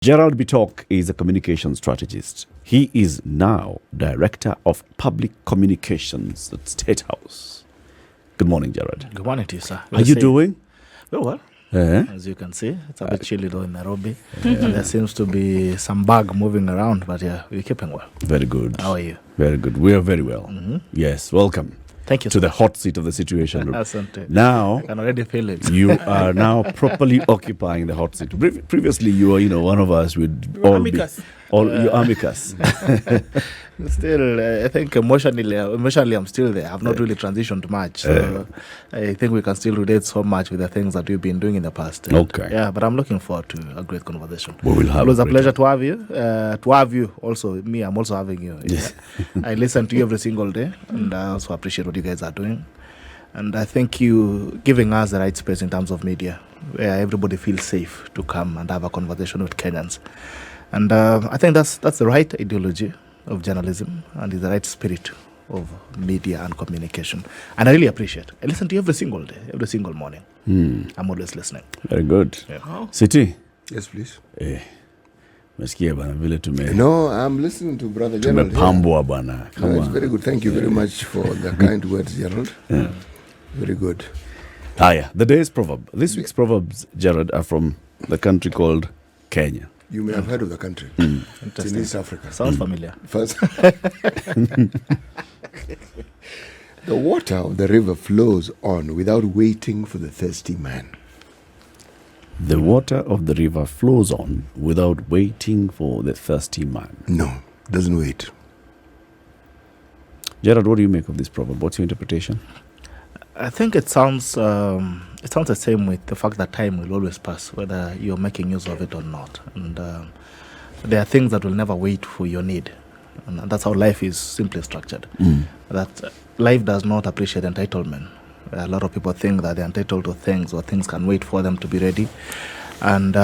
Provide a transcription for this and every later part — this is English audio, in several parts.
Gerald Bitok is a communication strategist. He is now Director of Public Communications at State House. Good morning, Gerald. Good morning to you, sir. How are you doing? Very well. Eh? As you can see, it's a bit chilly though in Nairobi. There seems to be some bug moving around, but yeah, we're keeping well. Very good. How are you? Very good. We are very well. Yes, welcome. Thank you to so the much. hot seat of the Situation Room. Asante. Now, I can already feel it. you are now properly occupying the hot seat. Previously, you were, one of us with all amicus. You're amicus. Still, I think emotionally, I'm still there. I've not really transitioned much. So I think we can still relate so much with the things that we've been doing in the past. And Okay. Yeah, but I'm looking forward to a great conversation. We will have It was a great pleasure to have you. To have you also. Me, I'm also having you. Yes. I listen to you every single day, and I also appreciate what you guys are doing. And I think you giving us the right space in terms of media, where everybody feels safe to come and have a conversation with Kenyans. And I think that's the right ideology of journalism and is the right spirit of media and communication. And I really appreciate it. I listen to you every single day, every single morning. I'm always listening. Very good. Yeah. City. Yes, please. Mesikia bana vile No, I'm listening to Brother Gerald. tumepambwa bana. No, Come it's on. very good. Thank you very much for the kind words, Gerald. Very good. The day's proverb. This week's proverbs, Gerald, are from the country called Kenya. You may have heard of the country. It's in East Africa. Sounds familiar. First, the water of the river flows on without waiting for the thirsty man. The water of the river flows on without waiting for the thirsty man. No, doesn't wait. Gerald, what do you make of this proverb? What's your interpretation? I think it sounds the same with the fact that time will always pass, whether you're making use of it or not. And there are things that will never wait for your need. And that's how life is simply structured. That life does not appreciate entitlement. A lot of people think that they're entitled to things or things can wait for them to be ready. And,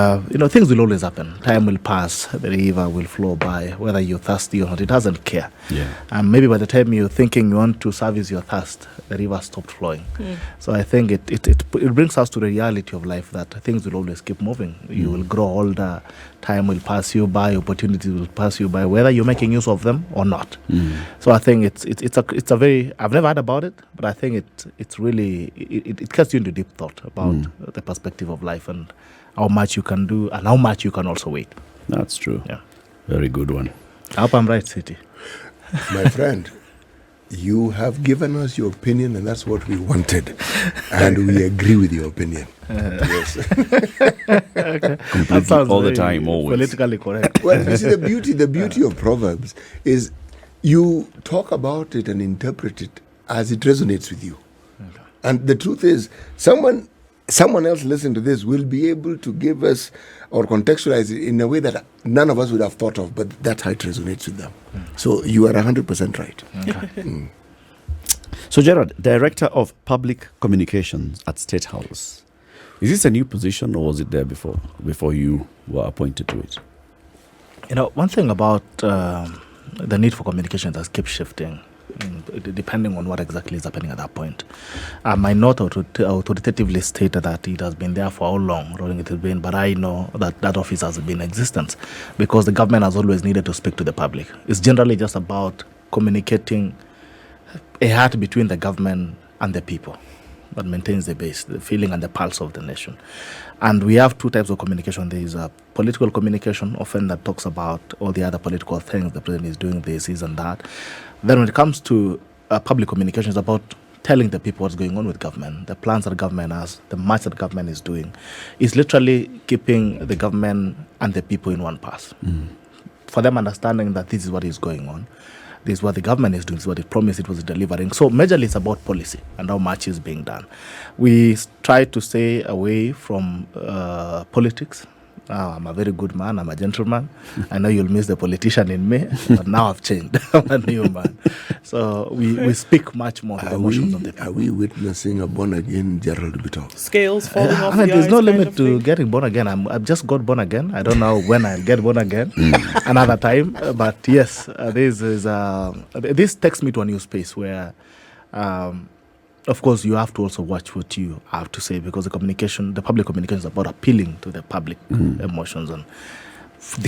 things will always happen. Time will pass. The river will flow by, whether you're thirsty or not. It doesn't care. Yeah. And maybe by the time you're thinking you want to service your thirst, the river stopped flowing. So I think it brings us to the reality of life that things will always keep moving. You will grow older. Time will pass you by. Opportunities will pass you by, whether you're making use of them or not. So I think it's a very, I've never heard about it, but I think it's really, it gets you into deep thought about the perspective of life and how much you can do and how much you can also wait. That's true. Yeah. Very good one. I hope I'm right, City. My friend, you have given us your opinion, and that's what we wanted. And we agree with your opinion. Yes. Completely, all the time, always. Politically correct. Well, you see, the beauty of Proverbs is you talk about it and interpret it as it resonates with you. Okay. And the truth is, someone else listening to this will be able to give us or contextualize it in a way that none of us would have thought of, but that's how it resonates with them. So you are 100% right. Okay. So, Gerald, Director of Public Communications at State House. Is this a new position or was it there before you were appointed to it? One thing about the need for communication that keeps shifting, depending on what exactly is happening at that point. I might not authoritatively state that it has been there for how long it has been, but I know that office has been in existence because the government has always needed to speak to the public. It's generally just about communicating a heart between the government and the people that maintains the base, the feeling and the pulse of the nation. And we have two types of communication. There is a political communication, often that talks about all the other political things, the president is doing this and that. Then when it comes to public communication, it's about telling the people what's going on with government, the plans that government has, the march that government is doing. It's literally keeping the government and the people in one path. For them understanding that this is what is going on. This is what the government is doing, this is what it promised it was delivering. So majorly it's about policy and how much is being done. We try to stay away from politics. I'm a very good man, I'm a gentleman. I know you'll miss the politician in me, but now I've changed. I'm a new man. So we speak much more to the emotions of the people. Are we witnessing a born-again Gerald Bitok? Scales falling off I mean, the there's eyes no kind limit of to thing? getting born again. I've just got born again. I don't know when I'll get born again. Another time. But yes, this takes me to a new space where of course, you have to also watch what you have to say because the public communication is about appealing to the public emotions. And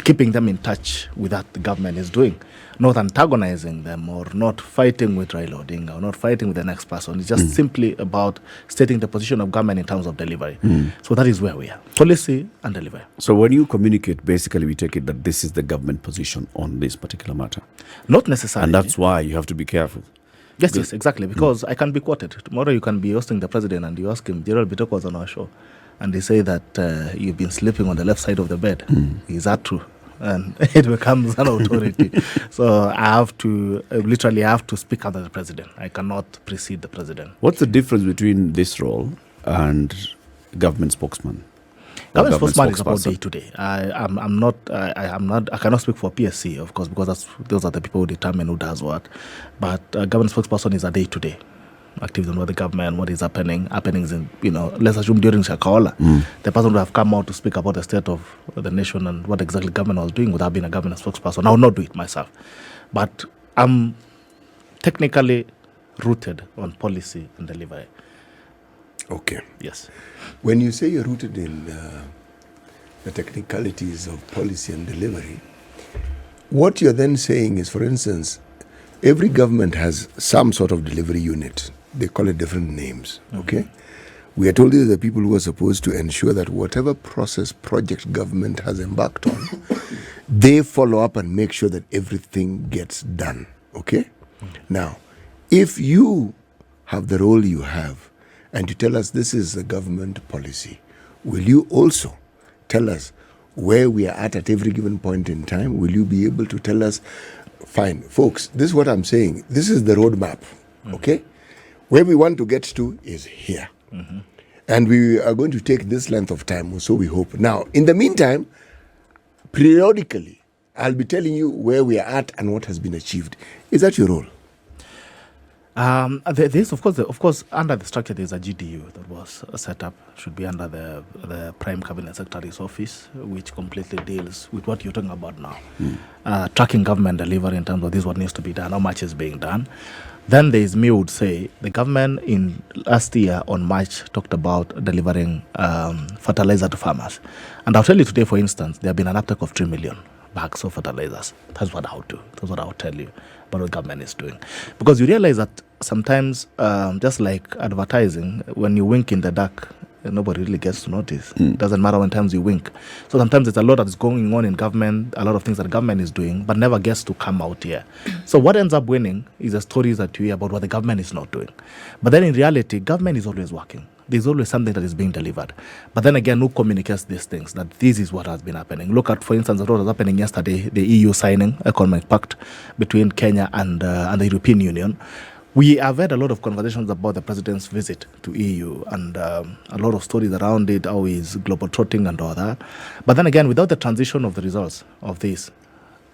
keeping them in touch with what the government is doing, not antagonizing them or not fighting with Raila Odinga or not fighting with the next person. It's just simply about stating the position of government in terms of delivery. So that is where we are, policy and delivery. So when you communicate, basically we take it that this is the government position on this particular matter. Not necessarily. And that's why you have to be careful. Yes, exactly. Because I can be quoted. Tomorrow you can be hosting the president and you ask him, Gerald Bitok was on our show, and they say that you've been sleeping on the left side of the bed. Is that true? And it becomes an authority. So I have to, literally I have to speak under the president. I cannot precede the president. What's the difference between this role and government spokesman? Government spokesman is about day to day. I cannot speak for PSC, of course, because those are the people who determine who does what. But government spokesperson is a day to day activity on what the government, what is happenings in, let's assume during Shakaola, the person would have come out to speak about the state of the nation and what exactly government was doing without being a government spokesperson. I will not do it myself. But I'm technically rooted on policy and delivery. Okay. Yes. When you say you're rooted in the technicalities of policy and delivery, what you're then saying is, for instance, every government has some sort of delivery unit. They call it different names, okay? We are told these are the people who are supposed to ensure that whatever project government has embarked on, they follow up and make sure that everything gets done, okay? Now, if you have the role you have and you tell us this is the government policy, will you also tell us where we are at every given point in time? Will you be able to tell us, fine, folks, this is what I'm saying. This is the roadmap, okay? Where we want to get to is here. And we are going to take this length of time, so we hope. Now, in the meantime, periodically, I'll be telling you where we are at and what has been achieved. Is that your role? There's, of course, under the structure, there's a GDU that was set up, should be under the Prime Cabinet Secretary's office, which completely deals with what you're talking about now. Tracking government delivery in terms of this, what needs to be done, how much is being done. Then there's me would say, the government in last year on March talked about delivering fertilizer to farmers. And I'll tell you today, for instance, there have been an uptake of 3 million bags of fertilizers. That's what I would do. That's what I would tell you about what the government is doing. Because you realize that sometimes, just like advertising, when you wink in the dark, nobody really gets to notice. It doesn't matter when times you wink. So sometimes there's a lot that is going on in government, a lot of things that the government is doing, but never gets to come out here. So what ends up winning is the stories that you hear about what the government is not doing. But then in reality, government is always working. There's always something that is being delivered. But then again, who communicates these things? That this is what has been happening. Look at, for instance, what was happening yesterday, the EU signing economic pact between Kenya and the European Union. We have had a lot of conversations about the president's visit to EU and a lot of stories around it, how he's globetrotting and all that. But then again, without the transition of the results of this,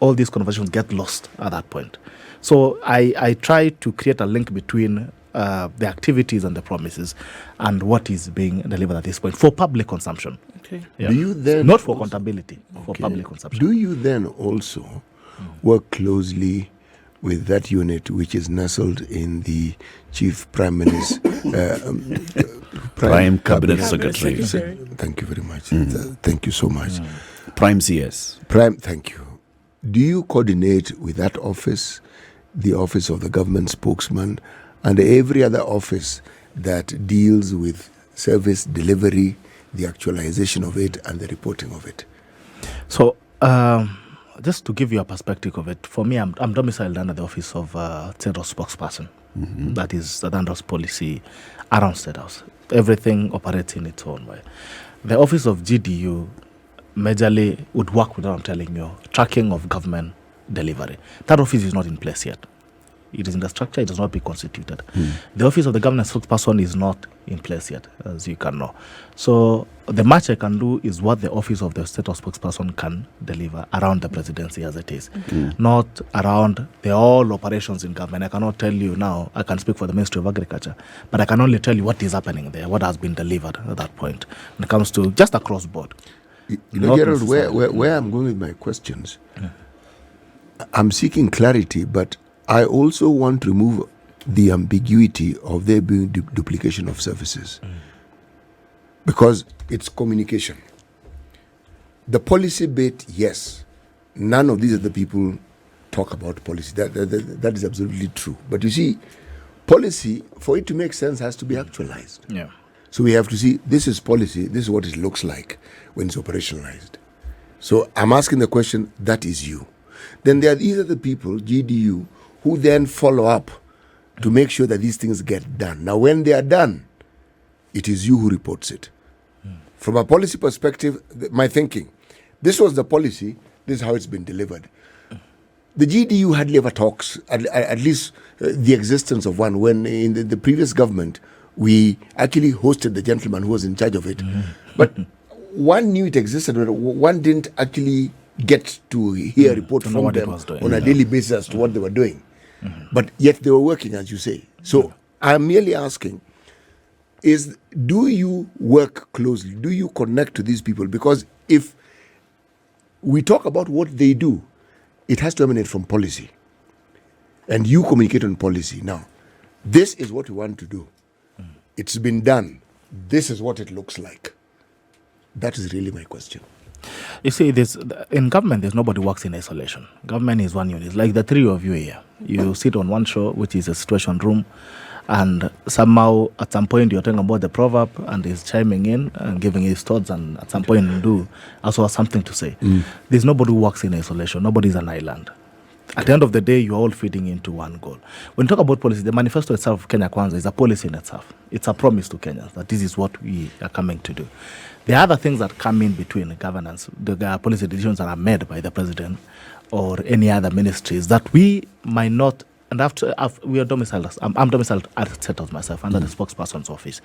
all these conversations get lost at that point. So I try to create a link between the activities and the promises and what is being delivered at this point for public consumption. Okay. Yeah. Do you then not for accountability, for public consumption. Do you then also work closely with that unit which is nestled in the Chief Prime Minister, Prime Cabinet Secretary. Thank you very much. Thank you so much. Prime CS. Prime, thank you. Do you coordinate with that office, the office of the government spokesman, and every other office that deals with service delivery, the actualization of it, and the reporting of it? So, just to give you a perspective of it, for me, I'm domiciled under the office of State House spokesperson. That is the handles policy around State House. Everything operates in its own way. The office of GDU majorly would work with what I'm telling you, tracking of government delivery. That office is not in place yet. It is in the structure, it does not be constituted. The office of the government spokesperson is not in place yet, as you can know. So the much I can do is what the office of the state spokesperson can deliver around the presidency as it is, not around the all operations in government. I cannot tell you now, I can speak for the Ministry of Agriculture, but I can only tell you what is happening there, what has been delivered at that point when it comes to just across board. You know, Gerald, where I'm going with my questions, I'm seeking clarity, but I also want to remove the ambiguity of there being duplication of services. Because it's communication. The policy bit, yes. None of these other people talk about policy. That is absolutely true. But you see, policy, for it to make sense, has to be actualized. Yeah. So we have to see, this is policy, this is what it looks like when it's operationalized. So I'm asking the question, that is you. Then there are these other people, GDU, who then follow up to make sure that these things get done. Now, when they are done, it is you who reports it. From a policy perspective, my thinking, this was the policy, this is how it's been delivered. The GDU hardly ever talks, at least the existence of one, when in the previous government, we actually hosted the gentleman who was in charge of it. But one knew it existed, but one didn't actually get to hear a report from them on a daily basis as to what they were doing. But yet they were working, as you say. So I'm merely asking, do you work closely? Do you connect to these people? Because if we talk about what they do, it has to emanate from policy. And you communicate on policy. Now, this is what we want to do. It's been done. This is what it looks like. That is really my question. You see, in government, there's nobody works in isolation. Government is one unit. Like the three of you here. You sit on one show, which is a situation room, and somehow, at some point, you're talking about the proverb, and he's chiming in and giving his thoughts, and at some point, you also has something to say. There's nobody who works in isolation. Nobody's an island. At the end of the day, you're all feeding into one goal. When you talk about policy, the manifesto itself, Kenya Kwanza, is a policy in itself. It's a promise to Kenyans that this is what we are coming to do. There are other things that come in between governance, the policy decisions that are made by the president or any other ministries that we might not, and we are domiciled, I'm domiciled at State House myself under the spokesperson's office.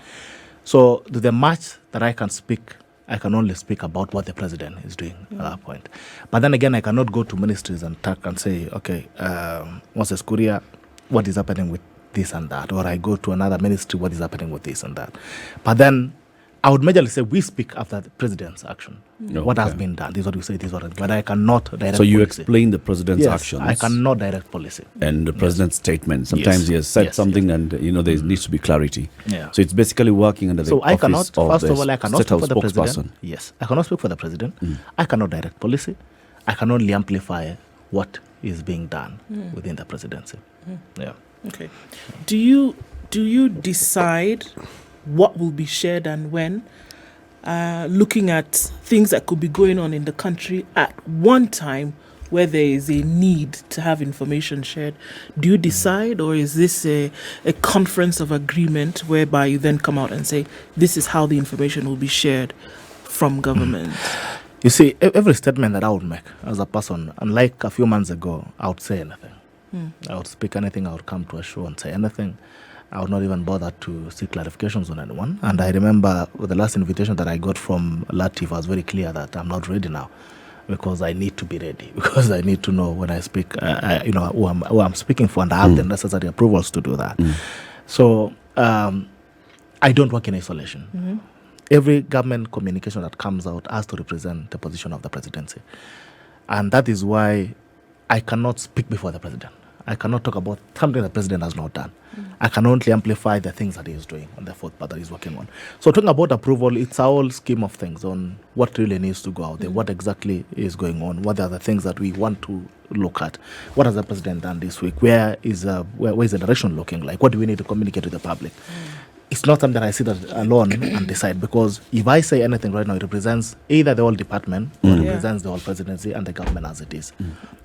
So to the much that I can speak, I can only speak about what the president is doing at that point. But then again, I cannot go to ministries and talk and say, okay, Moses Kuria, what is happening with this and that? Or I go to another ministry, what is happening with this and that? But then I would majorly say we speak after the president's action. What has been done? This is what we say, this is what, but I cannot direct So you policy. explain the president's actions. I cannot direct policy. And the president's statement. Sometimes he has said something and, there needs to be clarity. Yeah. So it's basically working under the So I office cannot, of first the of all, I cannot State speak House for the president. spokesperson. Yes, I cannot speak for the president. I cannot direct policy. I can only amplify what is being done within the presidency. Yeah. Okay. Do you decide what will be shared and when? Looking at things that could be going on in the country at one time where there is a need to have information shared, do you decide, or is this a conference of agreement whereby you then come out and say, this is how the information will be shared from government? You see, every statement that I would make as a person, unlike a few months ago, I would say anything. I would speak anything, I would come to a show and say anything. I would not even bother to seek clarifications on anyone. And I remember with the last invitation that I got from Latif, I was very clear that I'm not ready now because I need to be ready, because I need to know when I speak, who I'm speaking for, and I have the necessary approvals to do that. So I don't work in isolation. Every government communication that comes out has to represent the position of the presidency. And that is why I cannot speak before the president. I cannot talk about something the president has not done. I can only amplify the things that he is doing and the fourth part that he's working on. So talking about approval, it's a whole scheme of things on what really needs to go out there, what exactly is going on, what are the things that we want to look at, what has the president done this week, where is the direction looking like, what do we need to communicate to the public. It's not something that I sit alone and decide, because if I say anything right now, it represents either the whole department or it represents the whole presidency and the government as it is.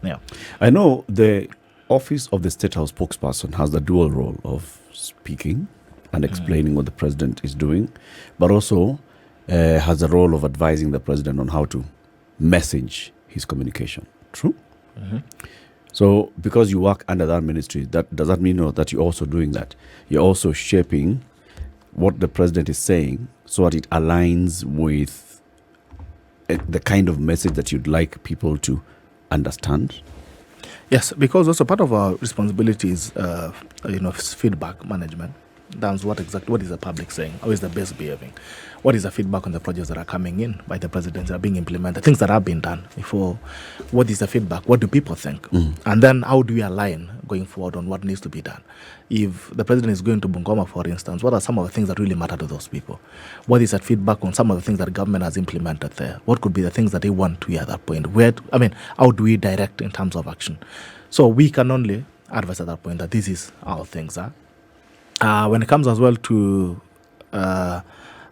Yeah. I know the office of the State House spokesperson has the dual role of speaking and explaining what the president is doing, but also has the role of advising the president on how to message his communication. True? So because you work under that ministry, does that mean that you're also doing that? You're also shaping what the president is saying so that it aligns with the kind of message that you'd like people to understand? Yes, because also part of our responsibility is, feedback management. That's what is the public saying? How is the base behaving? What is the feedback on the projects that are coming in by the president that are being implemented? Things that have been done before. What is the feedback? What do people think? And then how do we align going forward on what needs to be done? If the president is going to Bungoma, for instance, what are some of the things that really matter to those people? What is that feedback on some of the things that the government has implemented there? What could be the things that they want to hear at that point? How do we direct in terms of action? So we can only advise at that point that this is how things are. When it comes as well to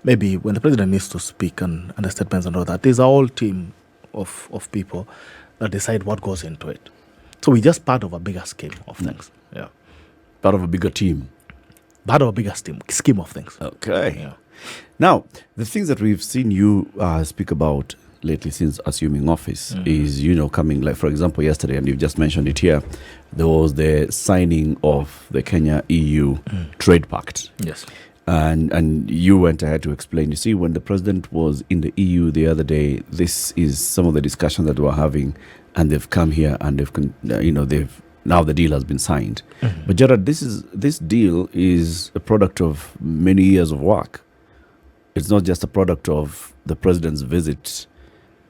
maybe when the president needs to speak and the statements and all that, there's a whole team of people that decide what goes into it. So we're just part of a bigger scheme of things. Yeah. Part of a bigger team. Part of a bigger scheme of things. Okay. Yeah. Now, the things that we've seen you speak about lately since assuming office is, coming, like, for example, yesterday, and you've just mentioned it here, there was the signing of the Kenya-EU Trade Pact. Yes. And you went ahead to explain. You see, when the president was in the EU the other day, this is some of the discussion that we're having, and they've come here and now the deal has been signed. But Gerald, this deal is a product of many years of work. It's not just a product of the president's visit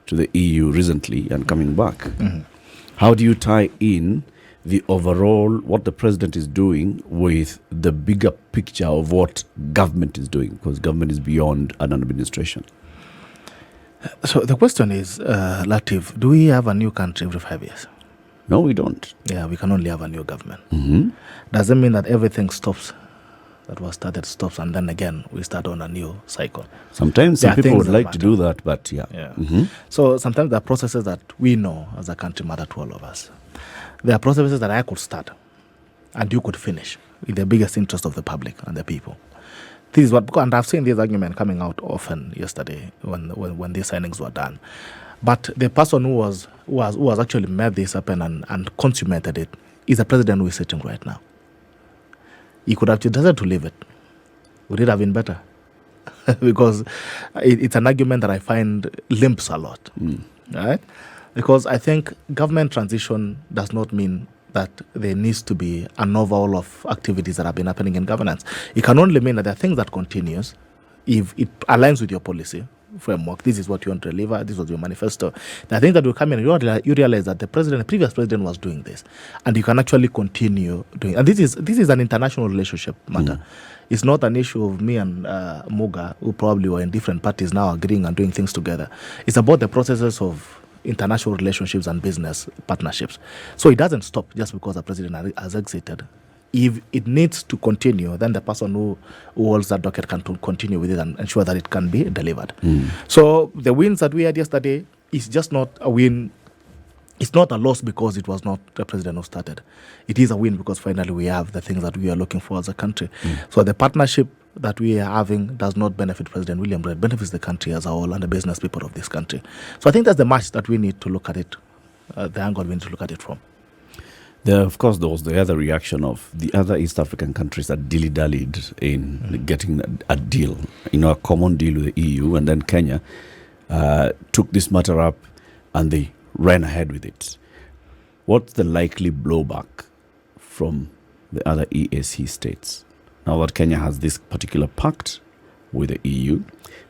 to the EU recently and coming back. How do you tie in the overall, what the president is doing, with the bigger picture of what government is doing? Because government is beyond an administration. So the question is, Latif, do we have a new country every 5 years? No, we don't. Yeah, we can only have a new government. Does it mean that everything stops? That was started stops, and then again we start on a new cycle. Sometimes some people would like to do that, but yeah. So sometimes there are processes that we know as a country matter to all of us. There are processes that I could start and you could finish in the biggest interest of the public and the people. This is what, and I've seen this argument coming out often yesterday when these signings were done. But the person who was actually made this happen and consummated it is the president who is sitting right now. He could have decided to leave it. Would it have been better? Because it's an argument that I find limps a lot. Right? Because I think government transition does not mean that there needs to be an overhaul of activities that have been happening in governance. It can only mean that there are things that continues if it aligns with your policy framework. This is what you want to deliver. This was your manifesto. The thing that will come in, you realize that the previous president was doing this, and you can actually continue doing. And this is an international relationship matter. It's not an issue of me and Muga, who probably were in different parties now agreeing and doing things together. It's about the processes of international relationships and business partnerships. So it doesn't stop just because the president has exited. If it needs to continue, then the person who holds that docket can continue with it and ensure that it can be delivered. So the wins that we had yesterday is just not a win. It's not a loss because it was not the president who started. It is a win because finally we have the things that we are looking for as a country. So the partnership that we are having does not benefit President William Ruto. It benefits the country as a whole and the business people of this country. So I think that's the match that we need to look at it, the angle we need to look at it from. Of course, there was the other reaction of the other East African countries that dilly-dallied in getting a deal, a common deal with the EU, and then Kenya took this matter up and they ran ahead with it. What's the likely blowback from the other EAC states? Now that Kenya has this particular pact with the EU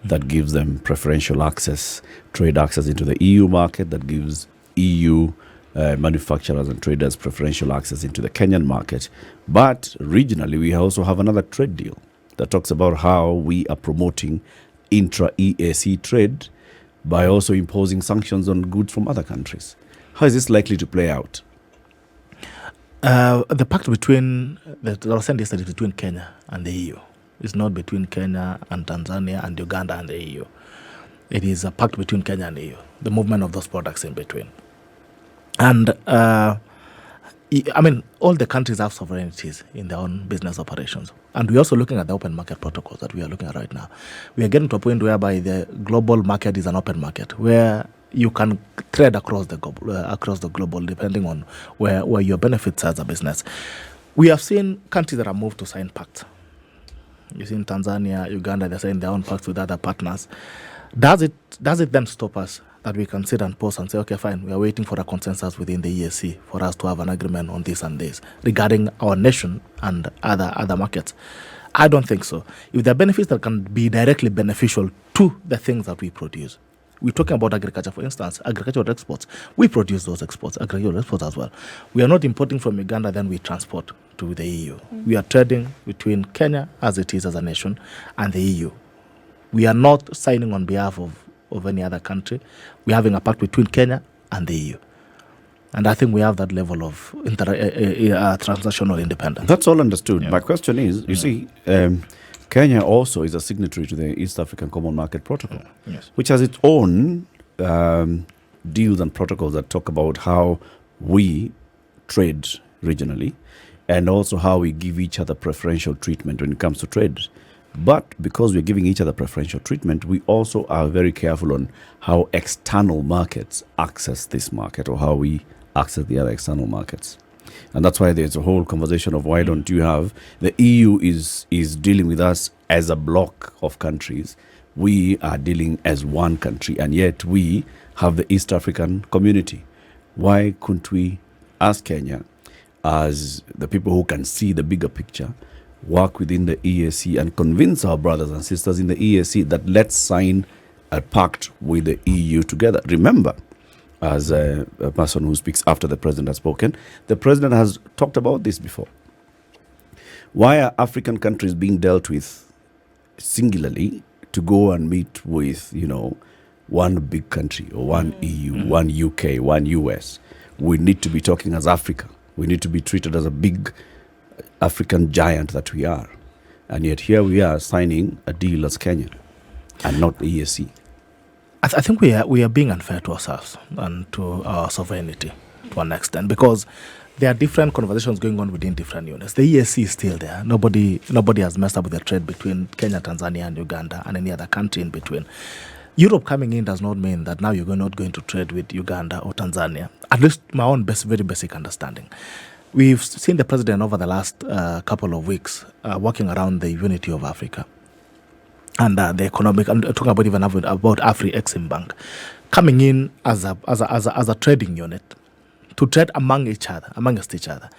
that gives them preferential access, trade access into the EU market, that gives EU manufacturers and traders preferential access into the Kenyan market. But regionally, we also have another trade deal that talks about how we are promoting intra-EAC trade by also imposing sanctions on goods from other countries. How is this likely to play out? The pact that was sent yesterday between Kenya and the EU is not between Kenya and Tanzania and Uganda and the EU. It is a pact between Kenya and the EU, the movement of those products in between. And all the countries have sovereignties in their own business operations. And we're also looking at the open market protocols that we are looking at right now. We are getting to a point whereby the global market is an open market, where you can trade across the global, depending on where your benefits as a business. We have seen countries that have moved to sign pacts. You've seen Tanzania, Uganda, they're signing their own pacts with other partners. Does it then stop us? that we can sit and pause and say, okay, fine, we are waiting for a consensus within the EAC for us to have an agreement on this and this regarding our nation and other markets. I don't think so. If there are benefits that can be directly beneficial to the things that we produce, we're talking about agriculture, for instance, agricultural exports. We produce those exports, agricultural exports as well. We are not importing from Uganda, then we transport to the EU. We are trading between Kenya, as it is as a nation, and the EU. We are not signing on behalf of any other country. We're having a pact between Kenya and the EU. And I think we have that level of transnational independence. That's all understood. Yeah. My question is, you see, Kenya also is a signatory to the East African Common Market Protocol, yes, which has its own deals and protocols that talk about how we trade regionally and also how we give each other preferential treatment when it comes to trade. But because we're giving each other preferential treatment, we also are very careful on how external markets access this market or how we access the other external markets. And that's why there's a whole conversation of why don't you have the EU is dealing with us as a block of countries. We are dealing as one country, and yet we have the East African community. Why couldn't we, as Kenya, as the people who can see the bigger picture, work within the EAC and convince our brothers and sisters in the EAC that let's sign a pact with the EU together? Remember, as a person who speaks after the president has spoken, the president has talked about this before. Why are African countries being dealt with singularly to go and meet with, one big country or one EU, one UK, one US? We need to be talking as Africa. We need to be treated as a big African giant that we are. And yet here we are signing a deal as Kenya and not the EAC. I think we are being unfair to ourselves and to our sovereignty to an extent, because there are different conversations going on within different units. The EAC is still there. Nobody has messed up with the trade between Kenya, Tanzania, and Uganda, and any other country in between. Europe coming in does not mean that now you're not going to trade with Uganda or Tanzania. At least my own very basic understanding. We've seen the president over the last couple of weeks working around the unity of Africa and the economic. I'm talking about even about Afri-Exim Bank coming in as a trading unit to trade amongst each other.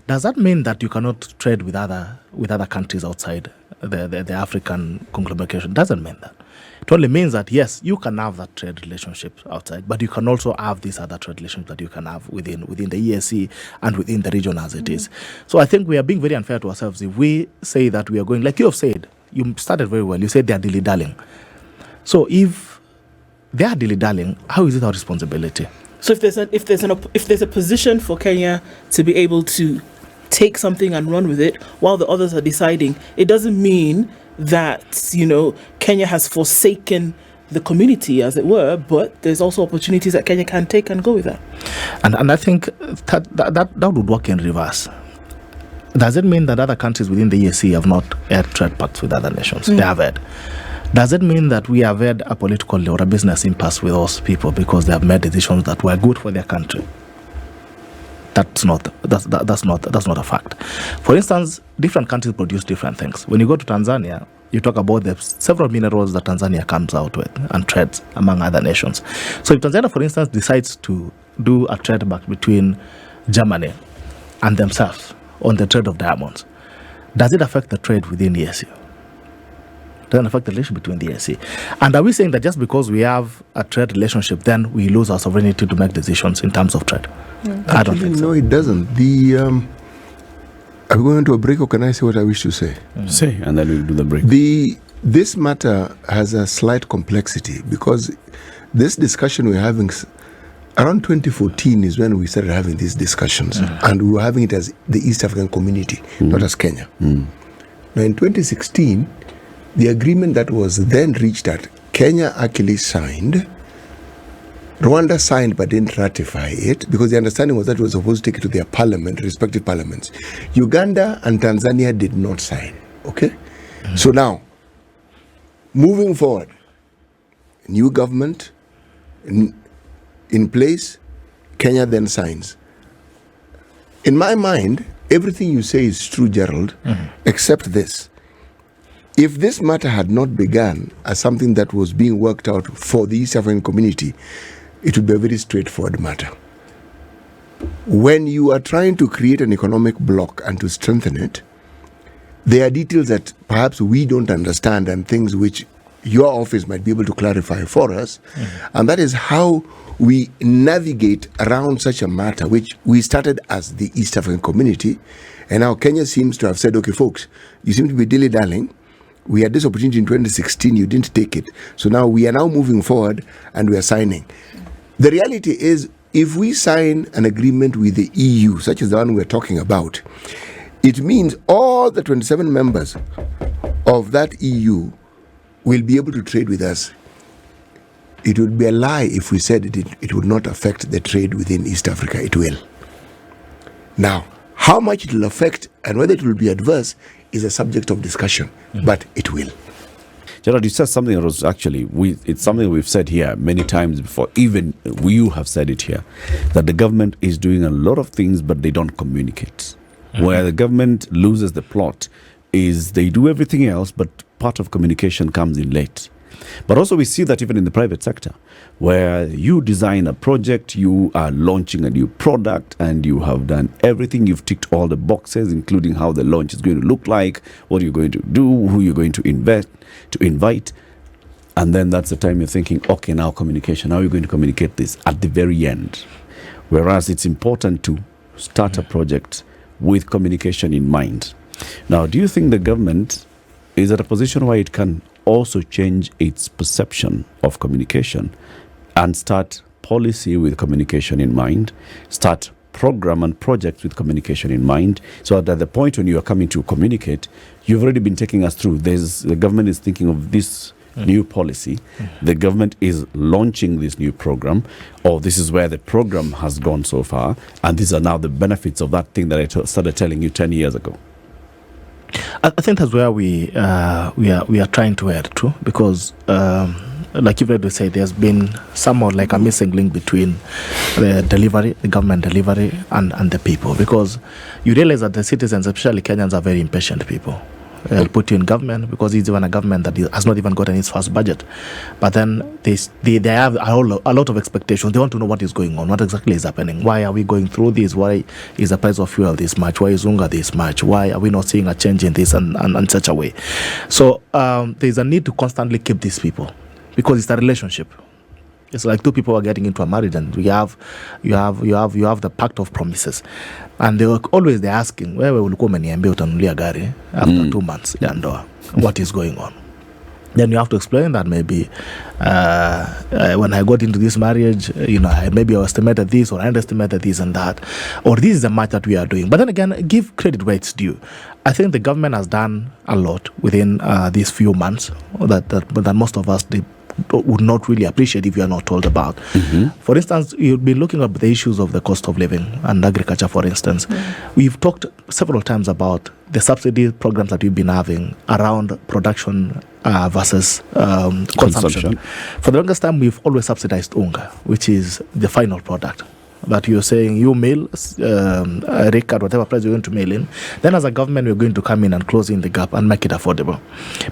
Does that mean that you cannot trade with other countries outside the African conglomeration? Doesn't mean that. It only means that, yes, you can have that trade relationship outside, but you can also have these other trade relations that you can have within the EAC and within the region as it is. So I think we are being very unfair to ourselves if we say that we are going, like you have said, you started very well, you said they are dilly-dallying. So if they are dilly-dallying, how is it our responsibility? So if there's a position for Kenya to be able to take something and run with it while the others are deciding, it doesn't mean that Kenya has forsaken the community, as it were, but there's also opportunities that Kenya can take and go with that. And I think that would work in reverse. Does it mean that other countries within the EAC have not had trade pacts with other nations? They have had. Does it mean that we have had a political or a business impasse with those people because they have made decisions that were good for their country? That's not a fact. For instance, different countries produce different things. When you go to Tanzania, you talk about the several minerals that Tanzania comes out with and trades among other nations. So if Tanzania, for instance, decides to do a trade pact between Germany and themselves on the trade of diamonds, does it affect the trade within the EAC? Doesn't affect the relationship between the EAC. And are we saying that just because we have a trade relationship, then we lose our sovereignty to make decisions in terms of trade? I don't think so. No, it doesn't. Are we going to a break, or can I say what I wish to say? Say, and then we'll do the break. This matter has a slight complexity because this discussion we're having around 2014 is when we started having these discussions, and we were having it as the East African community, not as Kenya. Now, in 2016, the agreement that was then reached at Kenya actually signed. Rwanda signed but didn't ratify it because the understanding was that it was supposed to take it to their parliament, respective parliaments. Uganda and Tanzania did not sign. Okay? So now, moving forward, new government in place, Kenya then signs. In my mind, everything you say is true, Gerald, except this. If this matter had not begun as something that was being worked out for the East African community, it would be a very straightforward matter. When you are trying to create an economic bloc and to strengthen it, there are details that perhaps we don't understand and things which your office might be able to clarify for us. And that is how we navigate around such a matter, which we started as the East African community. And now Kenya seems to have said, okay, folks, you seem to be dilly-dallying. We had this opportunity in 2016, you didn't take it. So now we are now moving forward and we are signing. The reality is, if we sign an agreement with the EU, such as the one we're talking about, it means all the 27 members of that EU will be able to trade with us. It would be a lie if we said it would not affect the trade within East Africa. It will. Now, how much it will affect and whether it will be adverse is a subject of discussion, but it will. Gerald, you said something that was actually, it's something we've said here many times before. Even you have said it here, that the government is doing a lot of things, but they don't communicate. Where the government loses the plot is they do everything else, but part of communication comes in late. But also we see that even in the private sector, where you design a project, you are launching a new product, and you have done everything. You've ticked all the boxes, including how the launch is going to look like, what you're going to do, who you're going to invite. And then that's the time you're thinking, okay, now communication. How are you going to communicate this at the very end? Whereas it's important to start a project with communication in mind. Now, do you think the government is at a position where it can also change its perception of communication and start policy with communication in mind, start program and projects with communication in mind, so that at the point when you are coming to communicate, you've already been taking us through. The government is thinking of this new policy, the government is launching this new program, or this is where the program has gone so far, and these are now the benefits of that thing that I started telling you 10 years ago. I think that's where we are trying to head to, because like you've already said, there's been somewhat like a missing link between the delivery, the government delivery, and the people, because you realize that the citizens, especially Kenyans, are very impatient people. They'll put you in government because it's even a government that has not even gotten its first budget. But then they have a lot of expectations. They want to know what is going on, what exactly is happening. Why are we going through this? Why is the price of fuel this much? Why is hunger this much? Why are we not seeing a change in this and such a way? So there's a need to constantly keep these people, because it's a relationship. It's like two people are getting into a marriage, and you have the pact of promises, and they're asking, where will come gari after 2 months? What is going on? Then you have to explain that maybe when I got into this marriage, maybe I estimated this or I underestimated this and that, or this is the match that we are doing. But then again, give credit where it's due. I think the government has done a lot within these few months that most of us would not really appreciate if you are not told about. For instance, you'll be looking at the issues of the cost of living and agriculture, for instance. We've talked several times about the subsidy programs that we've been having around production versus consumption. For the longest time, we've always subsidized unga, which is the final product. That you're saying you mail Rick at whatever price you're going to mail in, then as a government we're going to come in and close in the gap and make it affordable.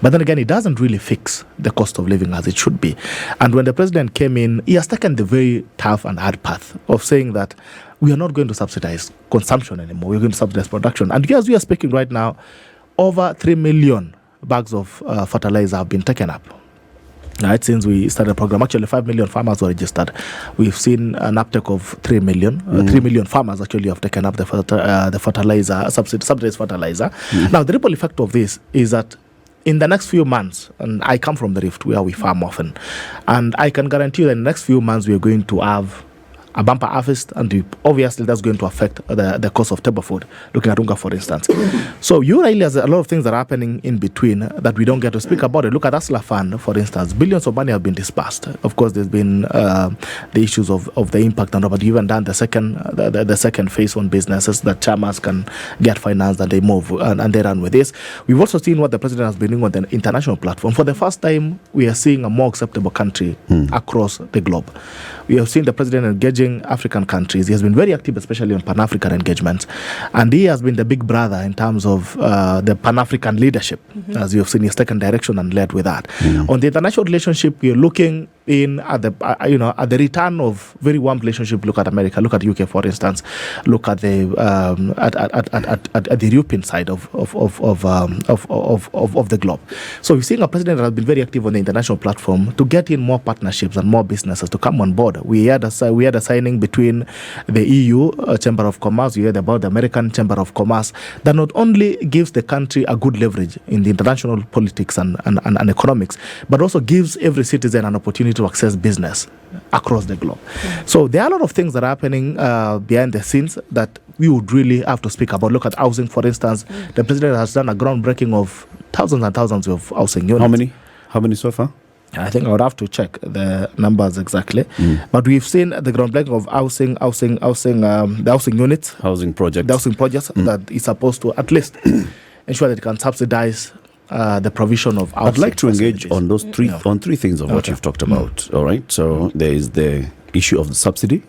But then again, it doesn't really fix the cost of living as it should be. And when the president came in, he has taken the very tough and hard path of saying that we are not going to subsidize consumption anymore, we're going to subsidize production. And as we are speaking right now, over 3 million bags of fertilizer have been taken up. Right, since we started the program, actually 5 million farmers were registered. We've seen an uptake of 3 million. 3 million farmers actually have taken up the fertilizer, subsidized fertilizer. Now, the ripple effect of this is that in the next few months, and I come from the Rift where we farm often, and I can guarantee you that in the next few months we are going to have a bumper harvest, and obviously that's going to affect the cost of table food, looking at unga, for instance. So you realize a lot of things that are happening in between that we don't get to speak about it. Look at Asla Fund, for instance. Billions of money have been dispersed. Of course, there's been the issues of the impact on but even done the second phase on businesses that chairmans can get financed and they move and they run with this. We've also seen what the president has been doing on the international platform. For the first time, we are seeing a more acceptable country across the globe, We have seen the president engaging African countries. He has been very active, especially on Pan-African engagements. And he has been the big brother in terms of the Pan-African leadership. As you have seen, he has taken direction and led with that. On the international relationship, we are looking in at the at the return of very warm relationship. Look at America, look at UK, for instance. Look at the at the European side of the globe. So we're seeing a president that has been very active on the international platform to get in more partnerships and more businesses to come on board. We had a signing between the EU Chamber of Commerce. We heard about the American Chamber of Commerce that not only gives the country a good leverage in the international politics and economics, but also gives every citizen an opportunity to access business across the globe. So there are a lot of things that are happening behind the scenes that we would really have to speak about. Look at housing, for instance. The president has done a groundbreaking of thousands and thousands of housing units. How many so far? I think I would have to check the numbers exactly. But we've seen the groundbreaking of the housing units. Housing projects. The housing projects that is supposed to at least ensure that it can subsidize the provision of housing. I'd like to engage on those three things of what you've talked about. All right. So there is the issue of the subsidy.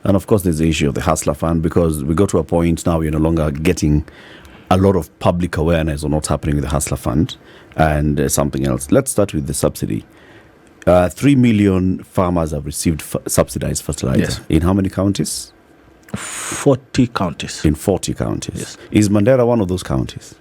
And of course, there's the issue of the Hustler Fund, because we got to a point now we're no longer getting a lot of public awareness on what's happening with the Hustler Fund and something else. Let's start with the subsidy. 3 million farmers have received subsidized fertilizer. Yes. In how many counties? 40 counties. In 40 counties. Yes. Is Mandera one of those counties?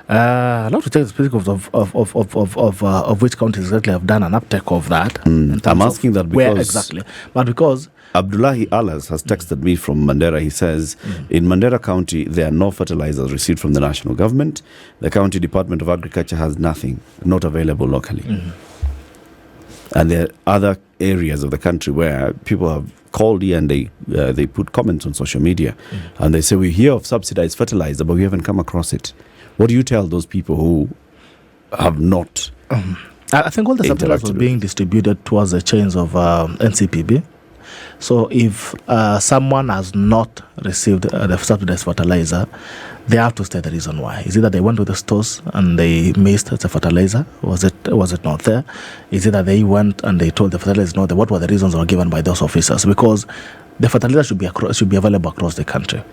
I'd love to take the specifics of which counties exactly have done an uptake of that. I'm asking that because where exactly, but because Abdullahi Alas has texted me from Mandera. He says, in Mandera County, there are no fertilizers received from the national government. The county Department of Agriculture has nothing, not available locally. And there are other areas of the country where people have called here and they put comments on social media. And they say, we hear of subsidized fertilizer, but we haven't come across it. What do you tell those people who have not? I think all the subsidies were being distributed towards the chains of NCPB. So if someone has not received the subsidized fertilizer, they have to state the reason why. Is it that they went to the stores and they missed the fertilizer? Was it not there? Is it that they went and they told the fertilizer not there? What were the reasons that were given by those officers? Because the fertilizer should be available across the country.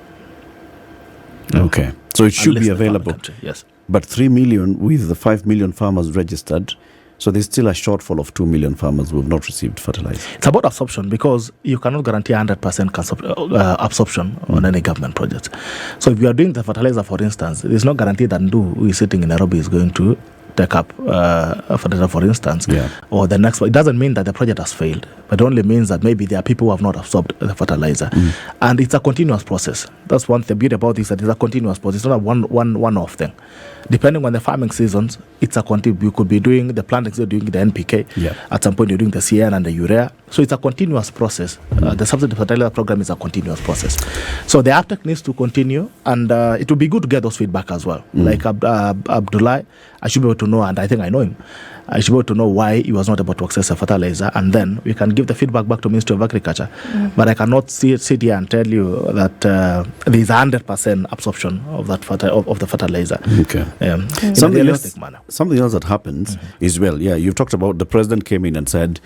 Okay. So it should be available. Yes. But 3 million with the 5 million farmers registered, so there's still a shortfall of 2 million farmers who have not received fertilizer. It's about absorption, because you cannot guarantee 100% absorption on any government project. So if you are doing the fertilizer, for instance, there's no guarantee that Ndu, who is sitting in Nairobi, is going to take up fertilizer, for instance, or the next one. It doesn't mean that the project has failed, but it only means that maybe there are people who have not absorbed the fertilizer. And it's a continuous process. That's one thing. The beauty about this, that it's a continuous process. It's not a one-off thing. Depending on the farming seasons, it's a continuous. You could be doing the planting, you're doing the NPK. At some point, you're doing the CN and the urea. So it's a continuous process. The subsidy fertilizer program is a continuous process. So the uptake needs to continue, and it would be good to get those feedback as well. Like Abdullah, I should be able to know, and I think I know him. I should be able to know why he was not able to access a fertilizer, and then we can give the feedback back to Ministry of Agriculture. But I cannot sit here and tell you that there is 100% absorption of that of the fertilizer. Okay. In a realistic manner. Something else that happens is, you've talked about the president came in and said,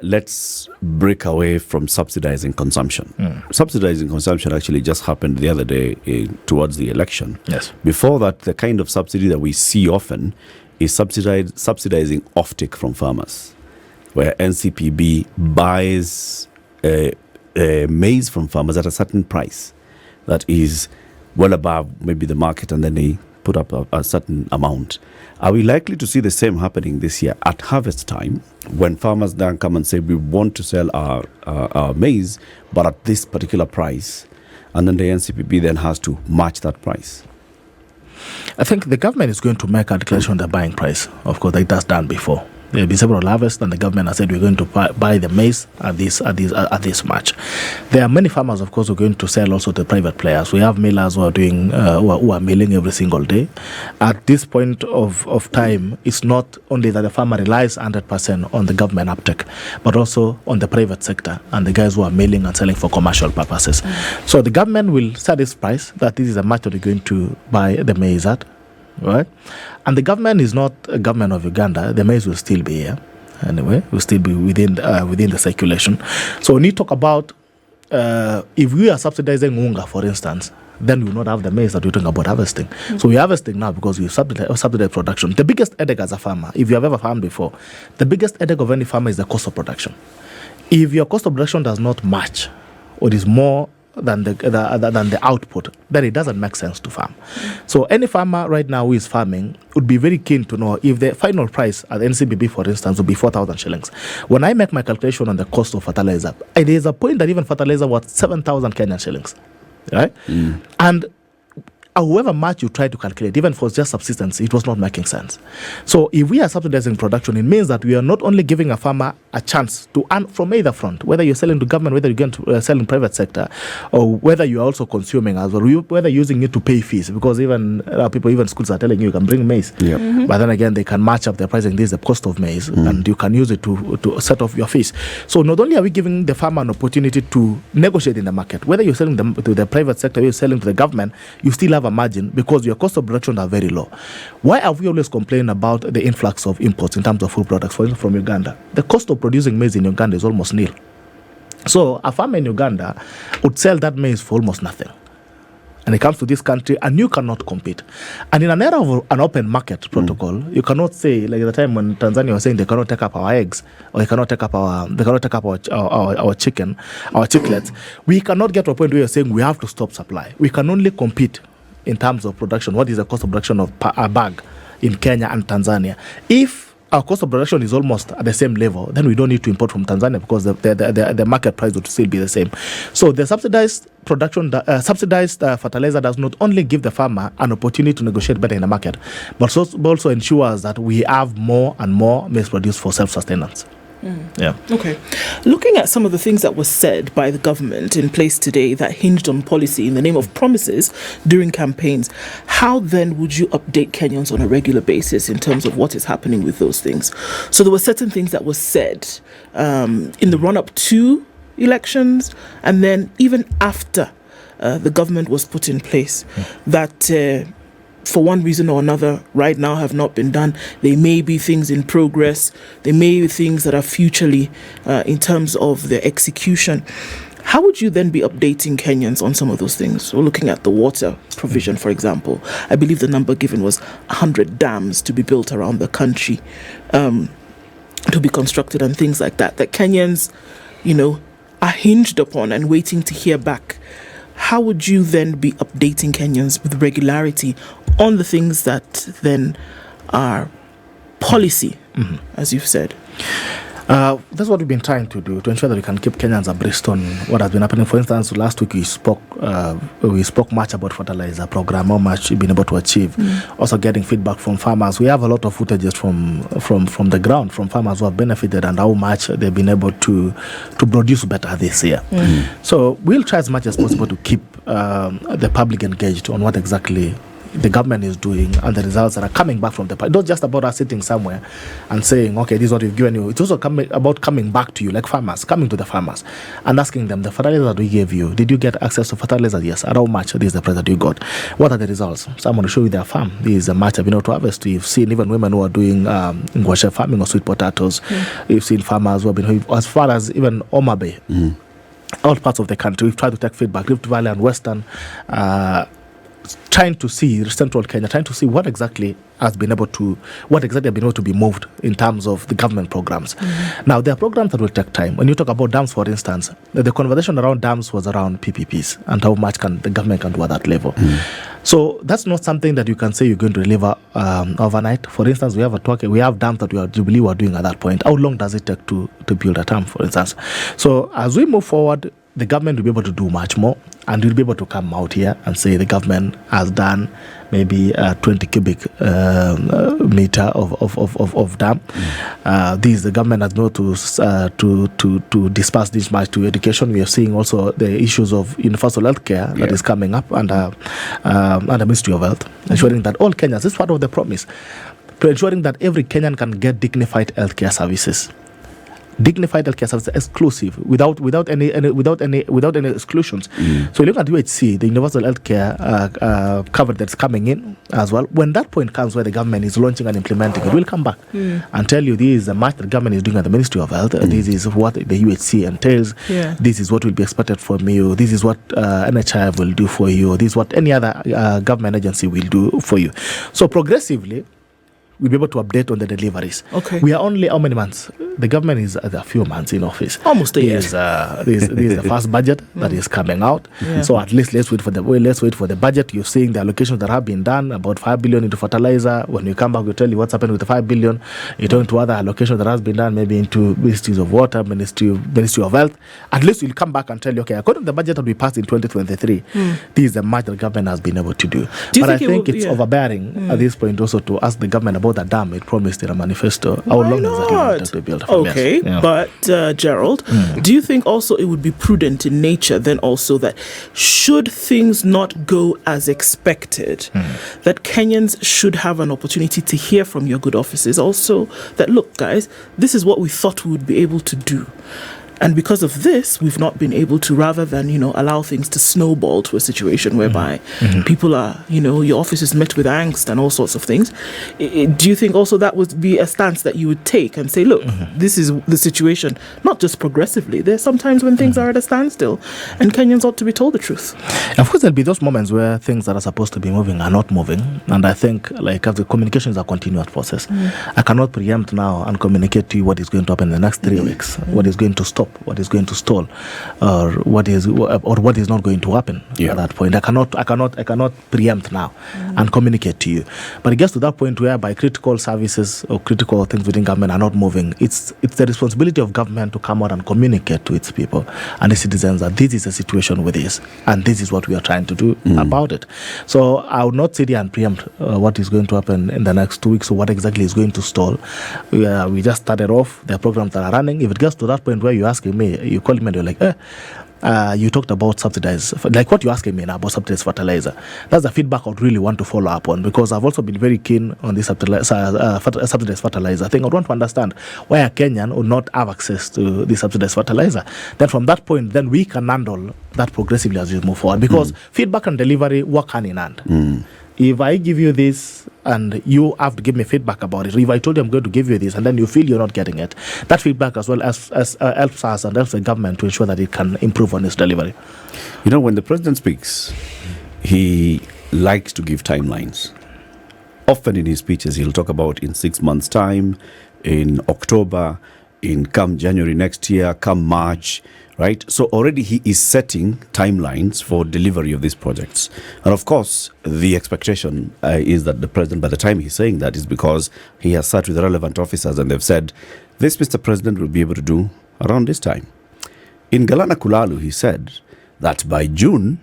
let's break away from subsidizing consumption. Subsidizing consumption actually just happened the other day towards the election. Yes. Before that, the kind of subsidy that we see often is subsidizing offtake from farmers, where NCPB buys maize from farmers at a certain price that is well above maybe the market, and then they put up a certain amount. Are we likely to see the same happening this year at harvest time, when farmers then come and say, we want to sell our maize, but at this particular price, and then the NCPB then has to match that price? I think the government is going to make a declaration on the buying price. Of course, it has done before. There have been several harvests, and the government has said we're going to buy the maize at this much. There are many farmers, of course, who are going to sell also to private players. We have millers who are doing who are milling every single day. At this point of time, it's not only that the farmer relies 100% on the government uptake, but also on the private sector and the guys who are milling and selling for commercial purposes. So the government will set this price, that this is a much that we're going to buy the maize at. Right, and the government is not a government of Uganda. The maize will still be here. anyway, will still be within the circulation. So when you talk about if we are subsidizing unga, for instance, then we will not have the maize that we're talking about harvesting. So we're harvesting now because we subsidize production. The biggest headache as a farmer, if you have ever farmed before, the biggest headache of any farmer is the cost of production. If your cost of production does not match or is more than the output, then it doesn't make sense to farm. So any farmer right now who is farming would be very keen to know if the final price at NCBB, for instance, would be 4,000 shillings. When I make my calculation on the cost of fertilizer, there is a point that even fertilizer was 7,000 Kenyan shillings, right? And however much you try to calculate, even for just subsistence, it was not making sense. So if we are subsidizing production, it means that we are not only giving a farmer a chance to earn from either front, whether you're selling to government, whether you're going to sell in private sector, or whether you're also consuming as well, whether you're using it to pay fees, because even schools are telling you can bring maize. But then again, they can match up the pricing. This is the cost of maize, and you can use it to set off your fees. So not only are we giving the farmer an opportunity to negotiate in the market, whether you're selling them to the private sector or you're selling to the government, you still have a margin because your cost of production are very low. Why have we always complained about the influx of imports in terms of food products, for instance, from Uganda? The cost of producing maize in Uganda is almost nil. So a farmer in Uganda would sell that maize for almost nothing. And it comes to this country and you cannot compete. And in an era of an open market protocol, you cannot say, like the time when Tanzania was saying they cannot take up our eggs, or they cannot take up our chicken, our chicklets. We cannot get to a point where you're saying we have to stop supply. We can only compete in terms of production. What is the cost of production of a bag in Kenya and Tanzania? If our cost of production is almost at the same level, then we don't need to import from Tanzania because the market price would still be the same. So the subsidized production, subsidized fertilizer does not only give the farmer an opportunity to negotiate better in the market, but also ensures that we have more and more maize produced for self-sustenance. Yeah. Okay. Looking at some of the things that were said by the government in place today that hinged on policy in the name of promises during campaigns, how then would you update Kenyans on a regular basis in terms of what is happening with those things? So there were certain things that were said in the run-up to elections and then even after the government was put in place that for one reason or another, right now have not been done. There may be things in progress. There may be things that are futurely in terms of the execution. How would you then be updating Kenyans on some of those things? We're looking at the water provision, for example. I believe the number given was 100 dams to be built around the country, to be constructed and things like that, that Kenyans, are hinged upon and waiting to hear back. How would you then be updating Kenyans with regularity on the things that then are policy, as you've said? That's what we've been trying to do, to ensure that we can keep Kenyans abreast on what has been happening. For instance, last week we spoke much about fertilizer program, how much we've been able to achieve. Also getting feedback from farmers. We have a lot of footages from the ground, from farmers who have benefited and how much they've been able to produce better this year. So we'll try as much as possible to keep the public engaged on what exactly the government is doing and the results that are coming back from the party. Not just about us sitting somewhere and saying, okay, this is what we've given you. It's also about coming back to you, like farmers, coming to the farmers and asking them, the fertilizer that we gave you, did you get access to fertilizer? Yes. At how much? This is the price that you got. What are the results? Someone will show you their farm. This is a much I've been able to harvest. You've seen even women who are doing ngwashe farming or sweet potatoes. You've seen farmers who have been, as far as even Homa Bay, all parts of the country. We've tried to take feedback, Rift Valley and Western, trying to see central Kenya, trying to see what exactly has been able to be moved in terms of the government programs. Now, there are programs that will take time. When you talk about dams, for instance, the conversation around dams was around PPPs and how much can the government can do at that level. So that's not something that you can say you're going to deliver overnight. For instance, we have dams that we are doing at that point. How long does it take to build a dam, for instance? So as we move forward, the government will be able to do much more, and we'll be able to come out here and say the government has done maybe 20 cubic meter of dam. The government has been able to disperse this much to education. We are seeing also the issues of universal health care that is coming up under Ministry of Health, ensuring that all Kenyans, this is part of the promise, to ensuring that every Kenyan can get dignified healthcare services. dignified healthcare services exclusive, without any exclusions. So you look at UHC, the universal healthcare cover that's coming in as well. When that point comes where the government is launching and implementing it, we'll come back and tell you this is the much the government is doing at the Ministry of Health. This is what the UHC entails. This is what will be expected from you. This is what NHIF will do for you. This is what any other government agency will do for you. So progressively, we'll be able to update on the deliveries. Okay. We are only how many months? The government is a few months in office. Almost a year. This is the first budget that is coming out. So at least let's wait for the budget. You're seeing the allocations that have been done, about 5 billion into fertilizer. When you come back, we'll tell you what's happened with the 5 billion. You're talking to other allocations that has been done, maybe into Ministries of Water, Ministry of Health. At least we'll come back and tell you, okay, according to the budget that we passed in 2023, this is the much the government has been able to do. But I think it's overbearing at this point also to ask the government about the dam it promised in a manifesto. How long exactly will that be built? Okay, but Gerald, do you think also it would be prudent in nature then also that should things not go as expected, that Kenyans should have an opportunity to hear from your good offices also that, look, guys, this is what we thought we would be able to do. And because of this, we've not been able to, rather than, allow things to snowball to a situation whereby people are, your office is met with angst and all sorts of things. Do you think also that would be a stance that you would take and say, look, this is the situation, not just progressively. There's sometimes when things are at a standstill and Kenyans ought to be told the truth. Of course, there'll be those moments where things that are supposed to be moving are not moving. And I think, as the communication is a continuous process, I cannot preempt now and communicate to you what is going to happen in the next 3 weeks, what is going to stop, what is going to stall, or what is not going to happen at that point. I cannot preempt now and communicate to you. But it gets to that point whereby critical services or critical things within government are not moving. It's the responsibility of government to come out and communicate to its people and the citizens that this is a situation with this, and this is what we are trying to do about it. So I would not sit here and preempt what is going to happen in the next 2 weeks or what exactly is going to stall. We just started off the programs that are running. If it gets to that point where you're asking me, you call me and you're like, you talked about subsidized, like what you're asking me now about subsidized fertilizer. That's the feedback I would really want to follow up on, because I've also been very keen on this subsidized fertilizer. I think I want to understand why a Kenyan would not have access to this subsidized fertilizer. Then from that point, then we can handle that progressively as we move forward, because feedback and delivery work hand in hand. If I give you this and you have to give me feedback about it, if I told you I'm going to give you this and then you feel you're not getting it, that feedback as well as helps us and helps the government to ensure that it can improve on its delivery. When the president speaks, he likes to give timelines. Often in his speeches, he'll talk about in 6 months' time, in October, in come January next year, come March, right? So already he is setting timelines for delivery of these projects. And of course, the expectation is that the president, by the time he's saying that, is because he has sat with the relevant officers and they've said, this, Mr. President, will be able to do around this time. In Galana Kulalu, he said that by June,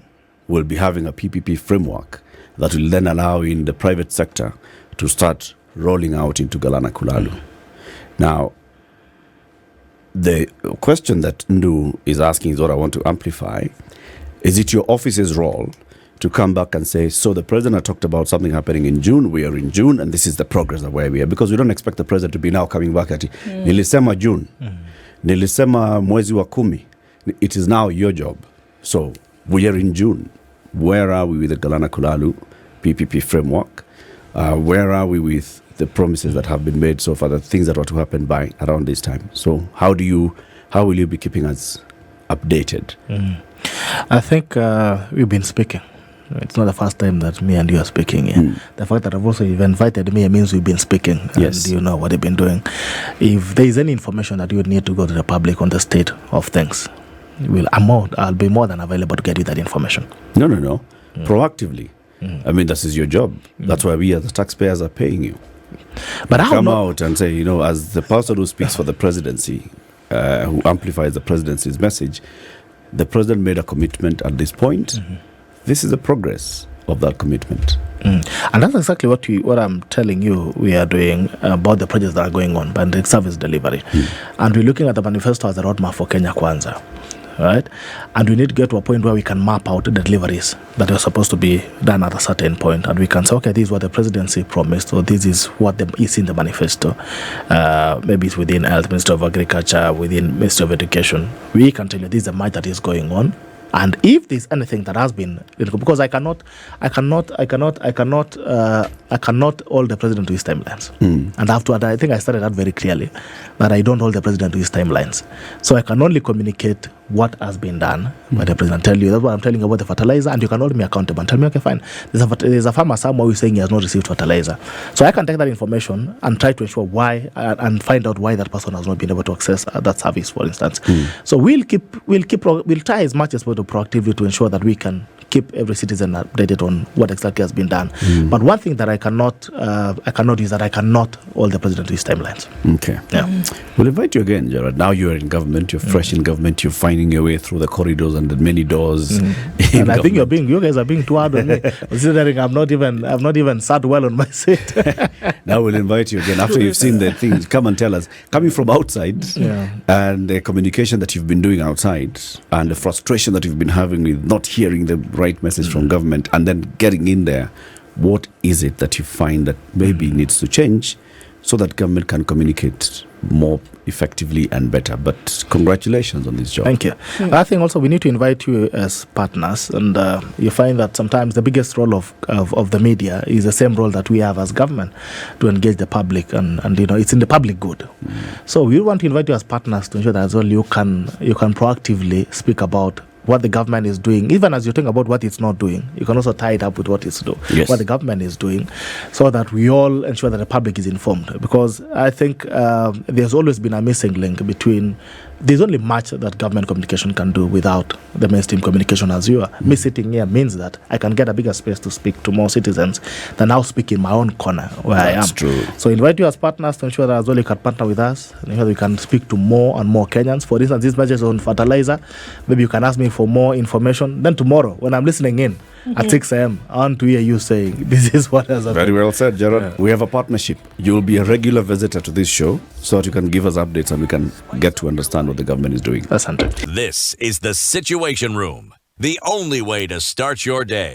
we'll be having a PPP framework that will then allow in the private sector to start rolling out into Galana Kulalu. Now, the question that Ndu is asking is what I want to amplify. Is it your office's role to come back and say, so the president had talked about something happening in June, we are in June, and this is the progress of where we are? Because we don't expect the president to be now coming back at nilisema June, nilisema mwezi wa 10. It is now your job. So we are in June. Where are we with the Galana Kulalu PPP framework? Where are we with the promises that have been made so far, the things that were to happen by around this time? So how will you be keeping us updated? I think we've been speaking. It's not the first time that me and you are speaking here. The fact that I've also invited me means we've been speaking. Yes. And you know what they've been doing. If there is any information that you would need to go to the public on the state of things, I'll be more than available to get you that information. No. Proactively. I mean, this is your job. That's why we as the taxpayers are paying you. But I come out and say, as the person who speaks for the presidency, who amplifies the presidency's message, the president made a commitment at this point. This is the progress of that commitment. And that's exactly what I'm telling you we are doing about the projects that are going on, but the service delivery. And we're looking at the manifesto as a roadmap for Kenya Kwanza. right? And we need to get to a point where we can map out the deliveries that are supposed to be done at a certain point, and we can say, okay, this is what the presidency promised, or this is what is in the manifesto. Maybe it's within Health, Ministry of Agriculture, within Ministry of Education. We can tell you this is the might that is going on. And if there's anything that has been, because I cannot hold the president to his timelines. And I think I started that very clearly, that I don't hold the president to his timelines. So I can only communicate what has been done by the president. Tell you, that's what I'm telling you about the fertilizer, and you can hold me accountable and tell me, okay, fine, there's a farmer somewhere who's saying he has not received fertilizer. So I can take that information and try to ensure why, and find out why that person has not been able to access that service, for instance. So we'll try as much as possible proactively to ensure that we can keep every citizen updated on what exactly has been done. But one thing that I cannot is that I cannot hold the president to his timelines. Okay. Yeah. We'll invite you again, Gerald. Now you're in government, you're fresh in government, you're finding your way through the corridors and the many doors. And I think you guys are being too hard on me, considering I've not even sat well on my seat. Now we'll invite you again after you've seen the things. Come and tell us, coming from outside, and the communication that you've been doing outside, and the frustration that you've been having with not hearing the right message from government, and then getting in there, what is it that you find that maybe needs to change so that government can communicate more effectively and better? But congratulations on this job. Thank you. I think also we need to invite you as partners, and you find that sometimes the biggest role of the media is the same role that we have as government, to engage the public, and it's in the public good. So we want to invite you as partners to ensure that as well you can proactively speak about what the government is doing. Even as you think about what it's not doing, you can also tie it up with what it's doing, what the government is doing, so that we all ensure that the public is informed. Because I think there's always been a missing link between, there's only much that government communication can do without the mainstream communication as you are. Me sitting here means that I can get a bigger space to speak to more citizens than now speak in my own corner where I am. That's true. So invite you as partners to ensure that as well you can partner with us, and ensure that we can speak to more and more Kenyans. For instance, this message on fertilizer, maybe you can ask me for more information. Then tomorrow, when I'm listening in at 6 a.m., I want to hear you saying, this is what has happened. Very well said, Gerald. We have a partnership. You'll be a regular visitor to this show so that you can give us updates and we can get to understand what the government is doing. That's 100. This is the Situation Room, the only way to start your day.